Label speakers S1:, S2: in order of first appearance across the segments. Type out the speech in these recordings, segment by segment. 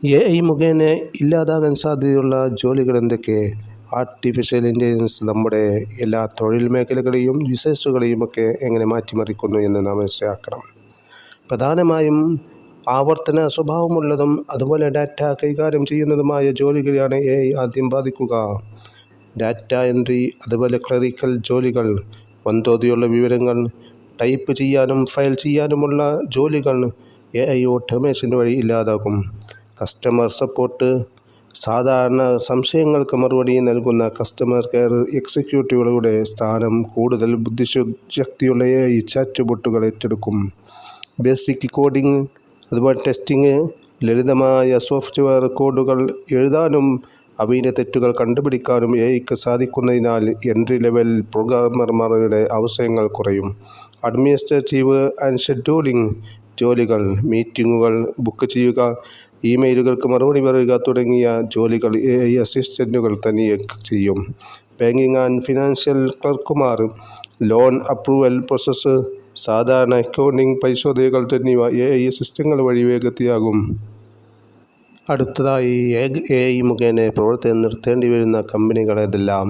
S1: AI മുഖേന ഇല്ലാതാകാൻ സാധ്യതയുള്ള ജോലികൾ എന്തൊക്കെ? ആർട്ടിഫിഷ്യൽ ഇൻ്റലിജൻസ് നമ്മുടെ എല്ലാ തൊഴിൽ മേഖലകളെയും ബിസിനസ്സുകളെയുമൊക്കെ എങ്ങനെ മാറ്റിമറിക്കുന്നു എന്ന് നാം മനസ്സിലാക്കണം. പ്രധാനമായും ആവർത്തന സ്വഭാവമുള്ളതും അതുപോലെ ഡാറ്റ കൈകാര്യം ചെയ്യുന്നതുമായ ജോലികളെയാണ് AI ആദ്യം ബാധിക്കുക. ഡാറ്റ എൻട്രി, അതുപോലെ ക്ലറിക്കൽ ജോലികൾ, വൻതോതിലുള്ള വിവരങ്ങൾ ടൈപ്പ് ചെയ്യാനും ഫയൽ ചെയ്യാനുമുള്ള ജോലികൾ AI ഓട്ടോമേഷൻ വഴി ഇല്ലാതാകും. കസ്റ്റമർ സപ്പോർട്ട്, സാധാരണ സംശയങ്ങൾക്ക് മറുപടി നൽകുന്ന കസ്റ്റമർ കെയർ എക്സിക്യൂട്ടീവുകളുടെ സ്ഥാനം കൂടുതൽ ബുദ്ധിശക്തിയുള്ള AI ചാറ്റ് ബോട്ടുകൾ ഏറ്റെടുക്കും. ബേസിക് കോഡിംഗ്, അതുപോലെ ടെസ്റ്റിംഗ്, ലളിതമായ സോഫ്റ്റ്വെയർ കോഡുകൾ എഴുതാനും അവയിലെ തെറ്റുകൾ കണ്ടുപിടിക്കാനും AIക്ക് സാധിക്കുന്നതിനാൽ എൻട്രി ലെവൽ പ്രോഗ്രാമർമാരുടെ അവസരങ്ങൾ കുറയും. അഡ്മിനിസ്ട്രേറ്റീവ് ആൻഡ് ഷെഡ്യൂളിംഗ് ജോലികൾ, മീറ്റിങ്ങുകൾ ബുക്ക് ചെയ്യുക, ഇമെയിലുകൾക്ക് മറുപടി പറയുക തുടങ്ങിയ ജോലികൾ AI അസിസ്റ്റൻറ്റുകൾ തനിയെ ചെയ്യും. ബാങ്കിങ് ആൻഡ് ഫിനാൻഷ്യൽ ക്ലർക്കുമാർ, ലോൺ അപ്രൂവൽ പ്രോസസ്സ്, സാധാരണ അക്കൗണ്ടിംഗ് പരിശോധനകൾ എന്നിവ AI സിസ്റ്റങ്ങൾ വഴി വേഗത്തിലാകും. അടുത്തതായി AI മുഖേന പ്രവർത്തനം നിർത്തേണ്ടി വരുന്ന കമ്പനികൾ ഏതെല്ലാം?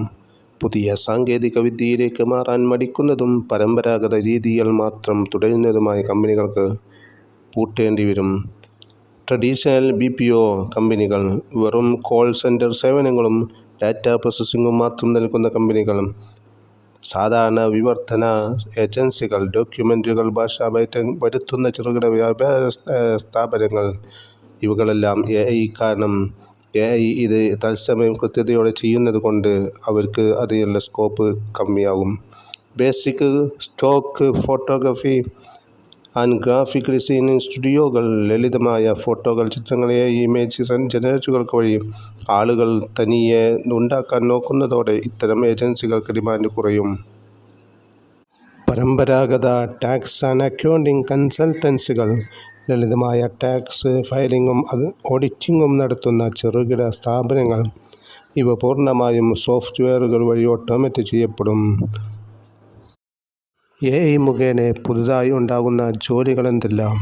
S1: പുതിയ സാങ്കേതിക വിദ്യയിലേക്ക് മാറാൻ മടിക്കുന്നതും പരമ്പരാഗത രീതികൾ മാത്രം തുടരുന്നതുമായ കമ്പനികൾക്ക് പൂട്ടേണ്ടി വരും. ട്രഡീഷണൽ BPO കമ്പനികൾ, വെറും കോൾ സെൻറ്റർ സേവനങ്ങളും ഡാറ്റ പ്രോസസ്സിങ്ങും മാത്രം നൽകുന്ന കമ്പനികൾ, സാധാരണ വിവർത്തന ഏജൻസികൾ, ഡോക്യുമെൻ്റുകൾ ഭാഷാമാറ്റം വരുത്തുന്ന ചെറുകിട വ്യാപാര സ്ഥാപനങ്ങൾ, ഇവകളെല്ലാം AI കാരണം AI ഇത് തത്സമയം കൃത്യതയോടെ ചെയ്യുന്നത് കൊണ്ട് അവർക്ക് അതിനുള്ള സ്കോപ്പ് കമ്മിയാകും. Basic stock photography and graphic designing സ്റ്റുഡിയോകൾ, ലളിതമായ ഫോട്ടോകൾ, ചിത്രങ്ങൾ AI ഇമേജ് ജനറേറ്ററുകൾക്ക് വഴി ആളുകൾ തനിയെ ഉണ്ടാക്കാൻ നോക്കുന്നതോടെ ഇത്തരം ഏജൻസികൾക്ക് ഡിമാൻഡ് കുറയും. പരമ്പരാഗത ടാക്സ് ആൻഡ് അക്കൗണ്ടിംഗ് കൺസൾട്ടൻസികൾ, ലളിതമായ ടാക്സ് ഫയലിങ്ങും ഓഡിറ്റിങ്ങും നടത്തുന്ന ചെറുകിട സ്ഥാപനങ്ങൾ, ഇവ പൂർണ്ണമായും സോഫ്റ്റ്വെയറുകൾ വഴി ഓട്ടോമേറ്റ് ചെയ്യപ്പെടും. AI മുഖേന പുതുതായി ഉണ്ടാകുന്ന ജോലികൾ എന്തെല്ലാം?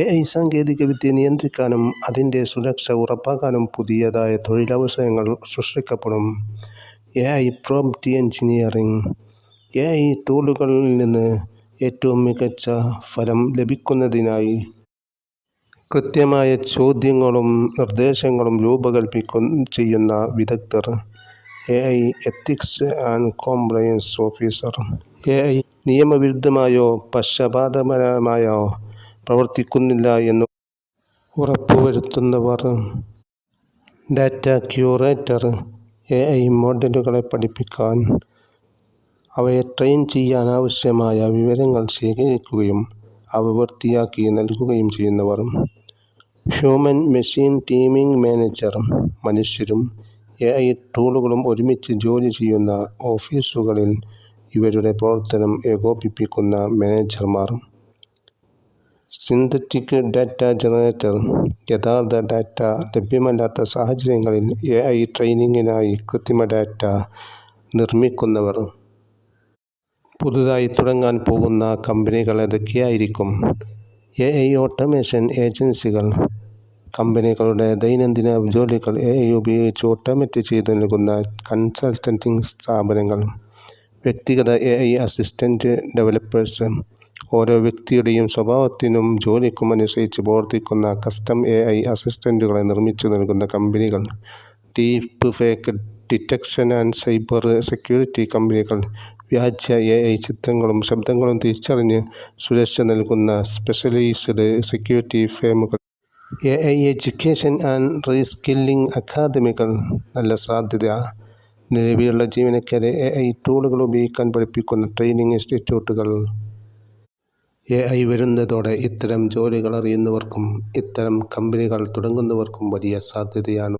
S1: AI സാങ്കേതികവിദ്യ നിയന്ത്രിക്കാനും അതിൻ്റെ സുരക്ഷ ഉറപ്പാക്കാനും പുതിയതായ തൊഴിലവസരങ്ങൾ സൃഷ്ടിക്കപ്പെടും. AI പ്രോംപ്റ്റ് എഞ്ചിനീയറിംഗ്, AI ടൂളുകളിൽ നിന്ന് ഏറ്റവും മികച്ച ഫലം ലഭിക്കുന്നതിനായി കൃത്യമായ ചോദ്യങ്ങളും നിർദ്ദേശങ്ങളും ചെയ്യുന്ന വിദഗ്ധർ. AI ethics and compliance officer, AI നിയമവിരുദ്ധമായോ പക്ഷപാതപരമായോ പ്രവർത്തിക്കുന്നില്ല എന്ന് ഉറപ്പുവരുത്തുന്നവർ. ഡാറ്റ ക്യൂറേറ്റർ, AI മോഡലുകളെ പഠിപ്പിക്കാൻ അവയെ ട്രെയിൻ ചെയ്യാൻ ആവശ്യമായ വിവരങ്ങൾ ശേഖരിക്കുകയും അവ വൃത്തിയാക്കി നൽകുകയും ചെയ്യുന്നവർ. ഹ്യൂമൻ മെഷീൻ ടീമിംഗ് മാനേജർ, മനുഷ്യരും AI ടൂളുകളും ഒരുമിച്ച് ജോലി ചെയ്യുന്ന ഓഫീസുകളിൽ ഇവരുടെ പ്രവർത്തനം ഏകോപിപ്പിക്കുന്ന മാനേജർമാർ. സിന്തറ്റിക് ഡാറ്റ ജനറേറ്റർ, യഥാർത്ഥ ഡാറ്റ ലഭ്യമല്ലാത്ത സാഹചര്യങ്ങളിൽ AI ട്രെയിനിങ്ങിനായി കൃത്രിമ ഡാറ്റ നിർമ്മിക്കുന്നവർ. പുതുതായി തുടങ്ങാൻ പോകുന്ന കമ്പനികൾ ഏതൊക്കെയായിരിക്കും? AI ഓട്ടോമേഷൻ ഏജൻസികൾ, കമ്പനികളുടെ ദൈനംദിന ജോലികൾ AI ഉപയോഗിച്ച് ഓട്ടോമേറ്റ് ചെയ്ത് നൽകുന്ന കൺസൾട്ടൻറ്റിംഗ് സ്ഥാപനങ്ങൾ. വ്യക്തിഗത AI അസിസ്റ്റൻ്റ് ഡെവലപ്പേഴ്സ്, ഓരോ വ്യക്തിയുടെയും സ്വഭാവത്തിനും ജോലിക്കും അനുസരിച്ച് പ്രവർത്തിക്കുന്ന കസ്റ്റം AI അസിസ്റ്റൻ്റുകളെ നിർമ്മിച്ചു നൽകുന്ന കമ്പനികൾ. Deep fake detection and cyber security കമ്പനികൾ, വ്യാജ AI ചിത്രങ്ങളും ശബ്ദങ്ങളും തിരിച്ചറിഞ്ഞ് സുരക്ഷ നൽകുന്ന സ്പെഷ്യലൈസ്ഡ് സെക്യൂരിറ്റി ഫേമുകൾ. AI എഡ്യൂക്കേഷൻ ആൻഡ് റീസ്കില്ലിംഗ് അക്കാദമികൾ, നല്ല സാധ്യത. നിലവിലുള്ള ജീവനക്കാരെ AI ടൂളുകൾ ഉപയോഗിക്കാൻ പഠിപ്പിക്കുന്ന ട്രെയിനിങ് ഇൻസ്റ്റിറ്റ്യൂട്ടുകൾ. AI വരുന്നതോടെ ഇത്തരം ജോലികൾ അറിയുന്നവർക്കും ഇത്തരം കമ്പനികൾ തുടങ്ങുന്നവർക്കും വലിയ സാധ്യതയാണ്.